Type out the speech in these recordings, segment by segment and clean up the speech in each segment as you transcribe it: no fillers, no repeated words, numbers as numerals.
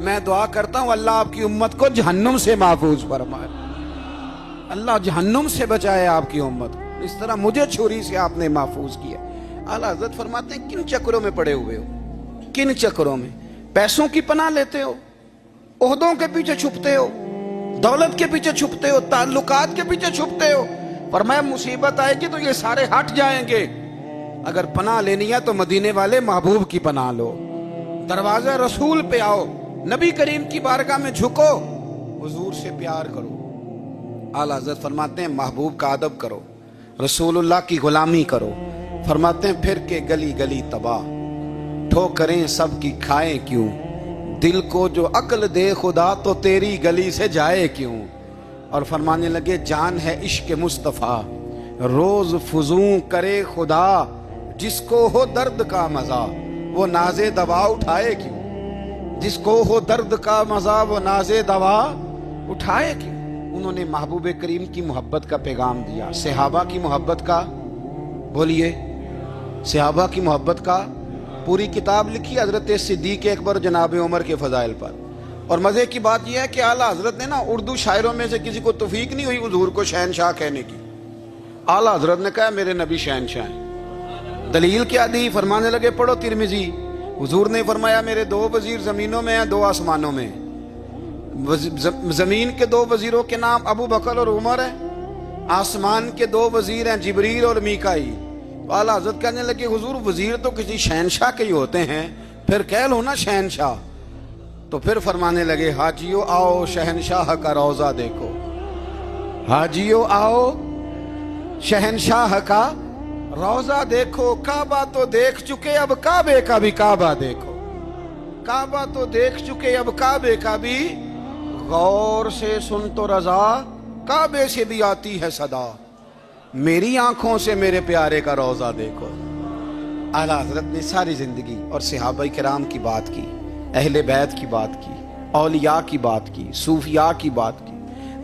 میں دعا کرتا ہوں اللہ آپ کی امت کو جہنم سے محفوظ فرمائے، اللہ جہنم سے بچائے آپ کی امت کو، اس طرح مجھے چھری سے آپ نے محفوظ کیا۔ اعلیٰ حضرت فرماتے ہیں کن چکروں میں پڑے ہوئے ہو، کن چکروں میں؟ پیسوں کی پناہ لیتے ہو، عہدوں کے پیچھے چھپتے ہو، دولت کے پیچھے چھپتے ہو، تعلقات کے پیچھے چھپتے ہو۔ فرمایا مصیبت آئے گی تو یہ سارے ہٹ جائیں گے، اگر پناہ لینی ہے تو مدینے والے محبوب کی پناہ لو، دروازہ رسول پہ آؤ، نبی کریم کی بارگاہ میں جھکو، حضور سے پیار کرو۔ اعلیٰ حضرت فرماتے ہیں محبوب کا ادب کرو، رسول اللہ کی غلامی کرو۔ فرماتے ہیں پھر کے گلی گلی تباہ، ٹھوکریں سب کی کھائیں کیوں، دل کو جو عقل دے خدا تو تیری گلی سے جائے کیوں۔ اور فرمانے لگے جان ہے عشق مصطفیٰ، روز فزوں کرے خدا، جس کو ہو درد کا مزہ وہ ناز دوا اٹھائے کیوں، جس کو ہو درد کا مزہ وہ ناز دوا اٹھائے کیوں۔ انہوں نے محبوب کریم کی محبت کا پیغام دیا، صحابہ کی محبت کا، بولیے صحابہ کی محبت کا پوری کتاب لکھی حضرت صدیق اکبر جناب عمر کے فضائل پر۔ اور مزے کی بات یہ ہے کہ اعلیٰ حضرت نے نا اردو شاعروں میں سے کسی کو توفیق نہیں ہوئی حضور کو شہنشاہ کہنے کی، اعلیٰ حضرت نے کہا میرے نبی شہنشاہ ہیں۔ دلیل کیا دی؟ فرمانے لگے پڑھو ترمذی، حضور نے فرمایا میرے 2 وزیر زمینوں میں ہیں، 2 آسمانوں میں۔ زمین کے 2 وزیروں کے نام ابو بکر اور عمر ہیں، آسمان کے 2 وزیر ہیں جبریل اور میکائیل۔ اعلیٰ حضرت کہنے لگے حضور وزیر تو کسی شہنشاہ کے ہی ہوتے ہیں، پھر کہہ لو نا شہنشاہ۔ تو پھر فرمانے لگے حاجیو آؤ شہنشاہ کا روضہ دیکھو، حاجیو آؤ شہنشاہ کا روضہ دیکھو، کعبہ تو دیکھ چکے اب کعبے کا بھی کعبہ دیکھو، کعبہ تو دیکھ چکے اب کعبے کا بھی، غور سے سن تو رضا کعبے سے بھی آتی ہے صدا، میری آنکھوں سے میرے پیارے کا روضہ دیکھو۔ اعلیٰ حضرت نے ساری زندگی اور صحابہ کرام کی بات کی، اہل بیت کی بات کی، اولیاء کی بات کی، صوفیاء کی بات کی،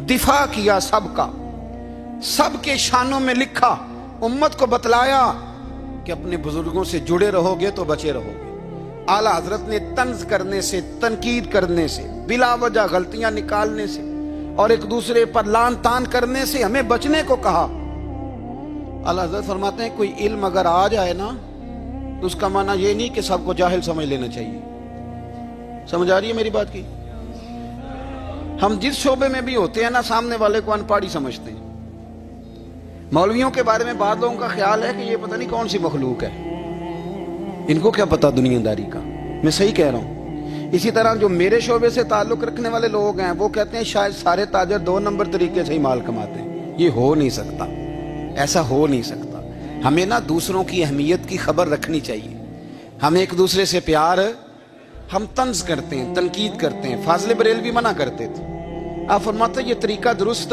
دفاع کیا سب کا، سب کے شانوں میں لکھا، امت کو بتلایا کہ اپنے بزرگوں سے جڑے رہو گے تو بچے رہو گے۔ اعلیٰ حضرت نے طنز کرنے سے، تنقید کرنے سے، بلا وجہ غلطیاں نکالنے سے اور ایک دوسرے پر لان تان کرنے سے ہمیں بچنے کو کہا۔ اعلیٰ حضرت فرماتے ہیں کوئی علم اگر آ جائے نا تو اس کا معنی یہ نہیں کہ سب کو جاہل سمجھ لینا چاہیے۔ سمجھ آ رہی ہے میری بات کی؟ ہم جس شعبے میں بھی ہوتے ہیں نا سامنے والے کو ان پڑھ ہی سمجھتے ہیں۔ مولویوں کے بارے میں بعض لوگوں کا خیال ہے کہ یہ پتہ نہیں کون سی مخلوق ہے، ان کو کیا پتہ دنیا داری کا۔ میں صحیح کہہ رہا ہوں۔ اسی طرح جو میرے شعبے سے تعلق رکھنے والے لوگ ہیں وہ کہتے ہیں شاید سارے تاجر 2 نمبر طریقے سے ہی مال کماتے ہیں۔ یہ ہو نہیں سکتا، ایسا ہو نہیں سکتا۔ ہمیں نا دوسروں کی اہمیت کی خبر رکھنی چاہیے، ہم ایک دوسرے سے پیار، ہم طنز کرتے ہیں، تنقید کرتے ہیں۔ فاضل بریلوی منع کرتے تھے، آپ فرماتے ہیں یہ طریقہ درست،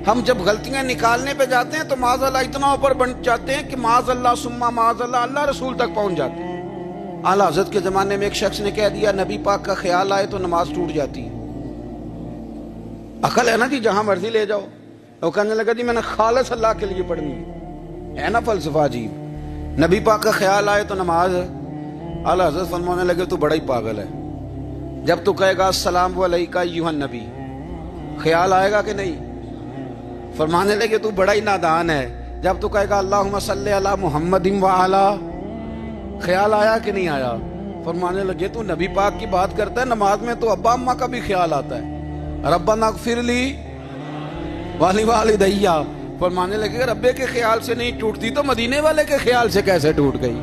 ہم جب غلطیاں نکالنے پہ جاتے ہیں تو معاذ اللہ اتنا اوپر بن جاتے ہیں کہ معاذ اللہ ثم معاذ اللہ اللہ رسول تک پہنچ جاتے ہیں۔ اعلیٰ حضرت کے زمانے میں ایک شخص نے کہہ دیا نبی پاک کا خیال آئے تو نماز ٹوٹ جاتی ہے۔ عقل ہے نا جی، جہاں مرضی لے جاؤ۔ وہ کہنے لگا جی میں نے خالص اللہ کے لیے پڑھنی ہے نا فلسفہ عجیب، نبی پاک کا خیال آئے تو نماز۔ اعلیٰ حضرت فرمانے لگے تو بڑا ہی پاگل ہے، جب تو کہے گا السلام علیکہ ایھا النبی خیال آئے گا کہ نہیں؟ فرمانے لگے تو بڑا ہی نادان ہے، جب تو کہے گا اللہم صلی علی محمد وعلی خیال آیا کہ نہیں آیا؟ فرمانے لگے تو نبی پاک کی بات کرتا ہے، نماز میں تو ابا اماں کا بھی خیال آتا ہے، ربنا اغفر لی والی والدیہ۔ فرمانے لگے ربے کے خیال سے نہیں ٹوٹتی تو مدینے والے کے خیال سے کیسے ٹوٹ گئی؟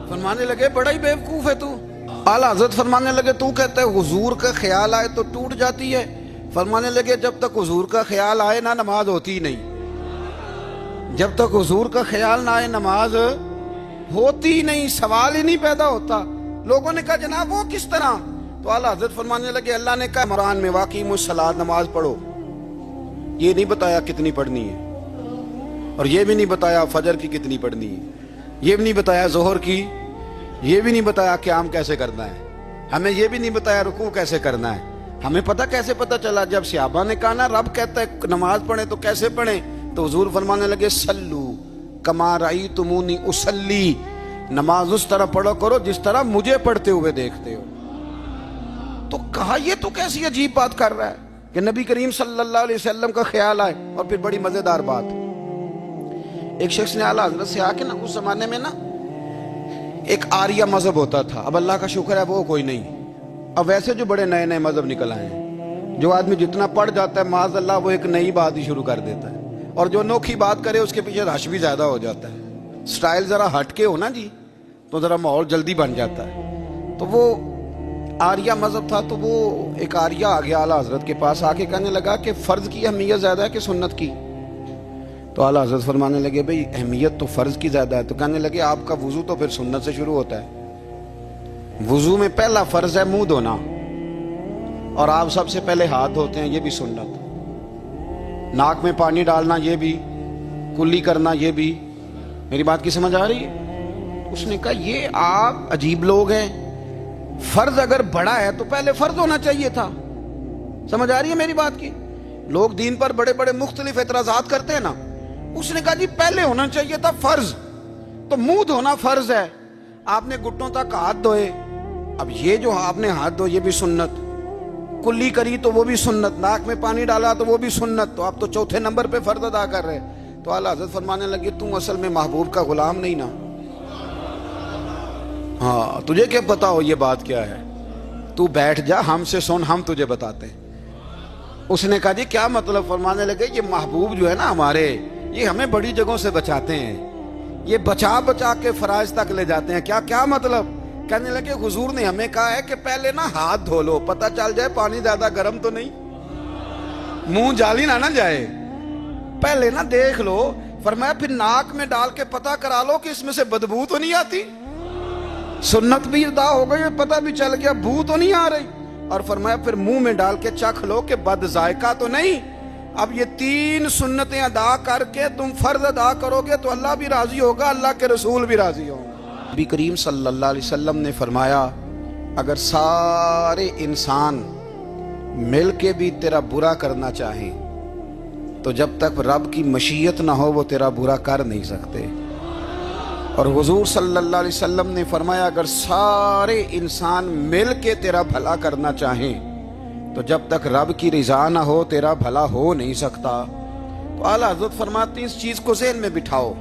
فرمانے لگے بڑا ہی بیوقوف ہے تو۔ اعلیٰ حضرت فرمانے لگے تو کہتا ہے حضور کا خیال آئے تو ٹوٹ جاتی ہے؟ فرمانے لگے جب تک حضور کا خیال آئے نہ نماز ہوتی نہیں، جب تک حضور کا خیال نہ آئے نماز ہوتی نہیں، سوال ہی نہیں پیدا ہوتا۔ لوگوں نے کہا جناب وہ کس طرح؟ تو اعلیٰ حضرت فرمانے لگے اللہ نے کہا قرآن میں واقعی الصلاۃ نماز پڑھو، یہ نہیں بتایا کتنی پڑھنی ہے، اور یہ بھی نہیں بتایا فجر کی کتنی پڑھنی ہے، یہ بھی نہیں بتایا ظہر کی، یہ بھی نہیں بتایا قیام کیسے کرنا ہے، ہمیں یہ بھی نہیں بتایا رکوع کیسے کرنا ہے۔ ہمیں پتہ کیسے پتہ چلا؟ جب صحابہ نے کہا نا رب کہتا ہے نماز پڑھیں تو کیسے پڑھیں، تو حضور فرمانے لگے سلو کما رأیتمونی اصلی، نماز اس طرح پڑھو کرو جس طرح مجھے پڑھتے ہوئے دیکھتے ہو۔ تو کہا یہ تو کیسی عجیب بات کر رہا ہے کہ نبی کریم صلی اللہ علیہ وسلم کا خیال آئے. اور پھر بڑی مزیدار بات, ایک شخص نے اعلیٰ حضرت سے آ کے نا, اس زمانے میں نا ایک آریہ مذہب ہوتا تھا, اب اللہ کا شکر ہے وہ کوئی نہیں. اب ویسے جو بڑے نئے نئے مذہب نکل آئے ہیں, جو آدمی جتنا پڑھ جاتا ہے معاذ اللہ وہ ایک نئی بات ہی شروع کر دیتا ہے, اور جو انوکھی بات کرے اس کے پیچھے رش بھی زیادہ ہو جاتا ہے. سٹائل ذرا ہٹ کے ہو نا جی تو ذرا ماحول جلدی بن جاتا ہے. تو وہ آریہ مذہب تھا, تو وہ ایک آریہ آ گیا اعلیٰ حضرت کے پاس, آ کے کہنے لگا کہ فرض کی اہمیت زیادہ ہے کہ سنت کی؟ تو اعلیٰ حضرت فرمانے لگے بھئی اہمیت تو فرض کی زیادہ ہے. تو کہنے لگے آپ کا وضو تو پھر سنت سے شروع ہوتا ہے. وضو میں پہلا فرض ہے منہ دھونا, اور آپ سب سے پہلے ہاتھ دھوتے ہیں, یہ بھی سنت. ناک میں پانی ڈالنا یہ بھی, کلی کرنا یہ بھی. میری بات کی سمجھ آ رہی ہے؟ اس نے کہا یہ آپ عجیب لوگ ہیں, فرض اگر بڑا ہے تو پہلے فرض ہونا چاہیے تھا. سمجھ آ رہی ہے میری بات کی؟ لوگ دین پر بڑے بڑے مختلف اعتراضات کرتے ہیں نا. اس نے کہا جی پہلے ہونا چاہیے تھا فرض. تو منہ دھونا فرض ہے, آپ نے گھٹنوں تک ہاتھ دھوئے, اب یہ جو آپ نے ہاتھ دھو یہ بھی سنت, کلی کری تو وہ بھی سنت, ناک میں پانی ڈالا تو وہ بھی سنت, تو آپ تو چوتھے نمبر پہ فرض ادا کر رہے. تو اعلیٰ حضرت فرمانے لگے تم اصل میں محبوب کا غلام نہیں نا. ہاں تجھے کیا پتا ہو یہ بات کیا ہے, تو بیٹھ جا ہم سے سن, ہم تجھے بتاتے ہیں. اس نے کہا جی کیا مطلب؟ فرمانے لگے یہ محبوب جو ہے نا ہمارے, یہ ہمیں بڑی جگہوں سے بچاتے ہیں, یہ بچا بچا کے فرائض تک لے جاتے ہیں. کیا مطلب؟ کہنے لگے حضور نے ہمیں کہا ہے کہ پہلے نا ہاتھ دھو لو, پتہ چل جائے پانی زیادہ گرم تو نہیں, منہ جالی نہ جائے, پہلے نا دیکھ لو. فرمایا پھر ناک میں ڈال کے پتہ کرا لو کہ اس میں سے بدبو تو نہیں آتی. سنت بھی ادا ہو گئی, پتہ بھی چل گیا بو تو نہیں آ رہی. اور فرمایا پھر منہ میں ڈال کے چکھ لو کہ بد ذائقہ تو نہیں. اب یہ 3 سنتیں ادا کر کے تم فرض ادا کرو گے تو اللہ بھی راضی ہوگا, اللہ کے رسول بھی راضی ہوگا. نبی کریم صلی اللہ علیہ وسلم نے فرمایا اگر سارے انسان مل کے بھی تیرا برا کرنا چاہیں تو جب تک رب کی مشیت نہ ہو وہ تیرا برا کر نہیں سکتے. اور حضور صلی اللہ علیہ وسلم نے فرمایا اگر سارے انسان مل کے تیرا بھلا کرنا چاہیں تو جب تک رب کی رضا نہ ہو تیرا بھلا ہو نہیں سکتا. تو اعلیٰ حضرت فرماتے ہیں اس چیز کو ذہن میں بٹھاؤ,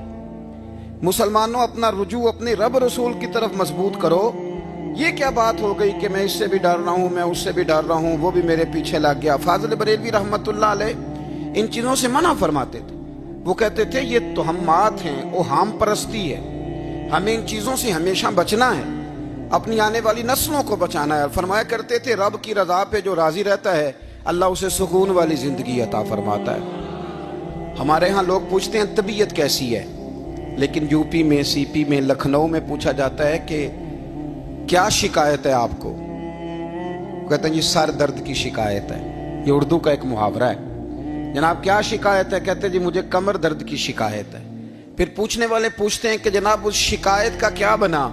مسلمانوں اپنا رجوع اپنے رب رسول کی طرف مضبوط کرو. یہ کیا بات ہو گئی کہ میں اس سے بھی ڈر رہا ہوں, میں اس سے بھی ڈر رہا ہوں, وہ بھی میرے پیچھے لگ گیا. فاضل بریلوی رحمت اللہ علیہ ان چیزوں سے منع فرماتے تھے. وہ کہتے تھے یہ توہمات ہیں, اوہام پرستی ہے, ہمیں ان چیزوں سے ہمیشہ بچنا ہے, اپنی آنے والی نسلوں کو بچانا ہے. فرمایا کرتے تھے رب کی رضا پہ جو راضی رہتا ہے اللہ اسے سکون والی زندگی عطا فرماتا ہے. ہمارے ہاں لوگ پوچھتے ہیں طبیعت کیسی ہے, لیکن یو پی میں, سی پی میں, لکھنؤ میں پوچھا جاتا ہے کہ کیا شکایت ہے آپ کو؟ کہتے ہیں جی سر درد کی شکایت ہے. یہ اردو کا ایک محاورہ ہے. جناب کیا شکایت ہے؟ کہتے ہیں جی مجھے کمر درد کی شکایت ہے. پھر پوچھنے والے پوچھتے ہیں کہ جناب اس شکایت کا کیا بنا؟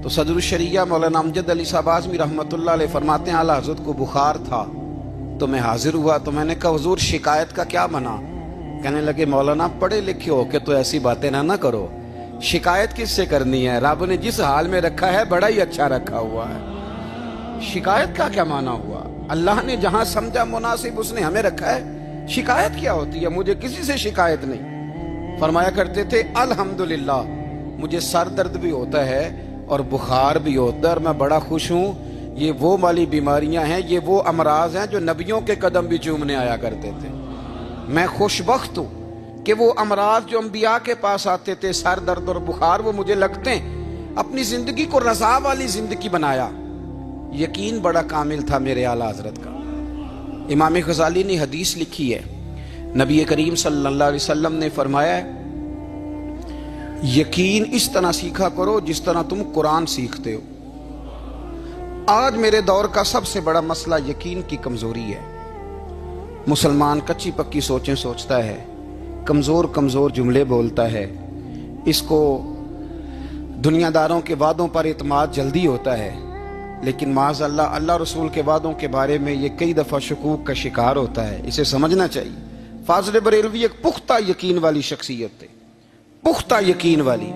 تو صدر الشریعہ مولانا امجد علی صاحب اعظمی رحمت اللہ علیہ فرماتے ہیں اعلیٰ حضرت کو بخار تھا تو میں حاضر ہوا, تو میں نے کہا حضور شکایت کا کیا بنا؟ کہنے لگے مولانا پڑھے لکھے ہو کے تو ایسی باتیں نہ کرو, شکایت کس سے کرنی ہے؟ رب نے جس حال میں رکھا ہے بڑا ہی اچھا رکھا ہوا ہے. شکایت کا کیا معنی ہوا؟ اللہ نے جہاں سمجھا مناسب اس نے ہمیں رکھا ہے, شکایت کیا ہوتی ہے؟ مجھے کسی سے شکایت نہیں. فرمایا کرتے تھے الحمدللہ مجھے سر درد بھی ہوتا ہے اور بخار بھی ہوتا ہے اور میں بڑا خوش ہوں. یہ وہ والی بیماریاں ہیں, یہ وہ امراض ہیں جو نبیوں کے قدم بھی چومنے آیا کرتے تھے. میں خوش بخت ہوں کہ وہ امراض جو انبیاء کے پاس آتے تھے, سر درد اور بخار, وہ مجھے لگتے ہیں. اپنی زندگی کو رضا والی زندگی بنایا. یقین بڑا کامل تھا میرے اعلیٰ حضرت کا. امام غزالی نے حدیث لکھی ہے, نبی کریم صلی اللہ علیہ وسلم نے فرمایا ہے یقین اس طرح سیکھا کرو جس طرح تم قرآن سیکھتے ہو. آج میرے دور کا سب سے بڑا مسئلہ یقین کی کمزوری ہے. مسلمان کچی پکی سوچیں سوچتا ہے, کمزور کمزور جملے بولتا ہے, اس کو دنیا داروں کے وعدوں پر اعتماد جلدی ہوتا ہے, لیکن معاذ اللہ اللہ رسول کے وعدوں کے بارے میں یہ کئی دفعہ شکوک کا شکار ہوتا ہے. اسے سمجھنا چاہیے. فاضل بریلوی ایک پختہ یقین والی شخصیت تھے, پختہ یقین والی.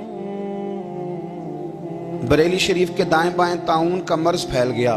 بریلی شریف کے دائیں بائیں طاعون کا مرض پھیل گیا,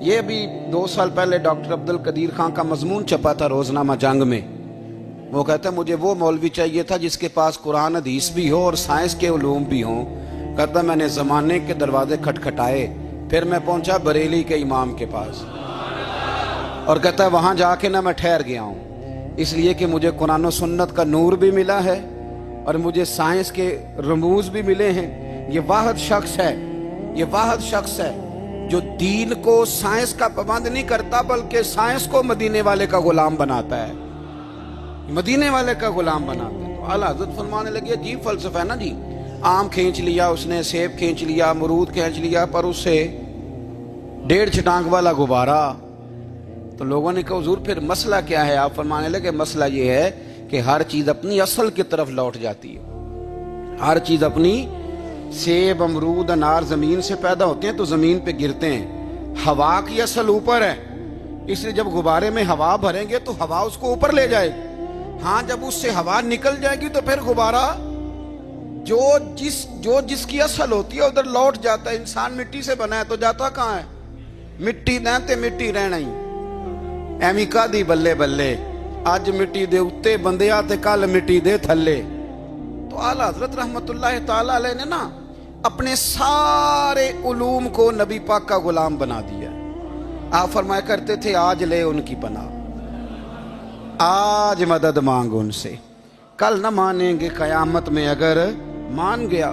یہ بھی 2 سال پہلے ڈاکٹر عبد القدیر خان کا مضمون چھپا تھا روزنامہ جنگ میں. وہ کہتا ہے مجھے وہ مولوی چاہیے تھا جس کے پاس قرآن حدیث بھی ہو اور سائنس کے علوم بھی ہوں. کہتا میں نے زمانے کے دروازے کھٹکھٹائے، پھر میں پہنچا بریلی کے امام کے پاس، اور کہتا ہے وہاں جا کے نہ میں ٹھہر گیا ہوں، اس لیے کہ مجھے قرآن و سنت کا نور بھی ملا ہے اور مجھے سائنس کے رموز بھی ملے ہیں. یہ واحد شخص ہے، یہ واحد شخص ہے جو دین کو سائنس کا پابند نہیں کرتا بلکہ سائنس کو مدینے والے کا غلام بناتا ہے، مدینے والے کا غلام بناتا ہے. تو اعلیٰ حضرت فرمانے لگے عجیب فلسفہ ہے نا جی، آم کھینچ لیا اس نے، سیب کھینچ لیا، امرود کھینچ لیا، پر اس سے 1.5 چھٹانک والا غبارہ. تو لوگوں نے کہا حضور پھر مسئلہ کیا ہے؟ آپ فرمانے لگے مسئلہ یہ ہے کہ ہر چیز اپنی اصل کی طرف لوٹ جاتی ہے. ہر چیز اپنی، سیب، امرود، انار زمین سے پیدا ہوتے ہیں تو زمین پہ گرتے ہیں. ہوا کی اصل اوپر ہے، اس لیے جب غبارے میں ہوا بھریں گے تو ہوا اس کو اوپر لے جائے گی. ہاں جب اس سے ہوا نکل جائے گی تو پھر غبارہ جو جس کی اصل ہوتی ہے ادھر لوٹ جاتا ہے. انسان مٹی سے بنا ہے تو جاتا کہاں ہے؟ مٹی دیں تے مٹی رہنا ہی. ایویں کادی بلے بلے، اج مٹی دے اتے بندیا تے کل مٹی دے تھلے. تو اعلیٰ حضرت رحمت اللہ تعالی علیہ نے نا اپنے سارے علوم کو نبی پاک کا غلام بنا دیا. آپ فرمایا کرتے تھے آج لے ان کی پناہ، آج مدد مانگ ان سے، کل نہ مانیں گے قیامت میں اگر مان گیا.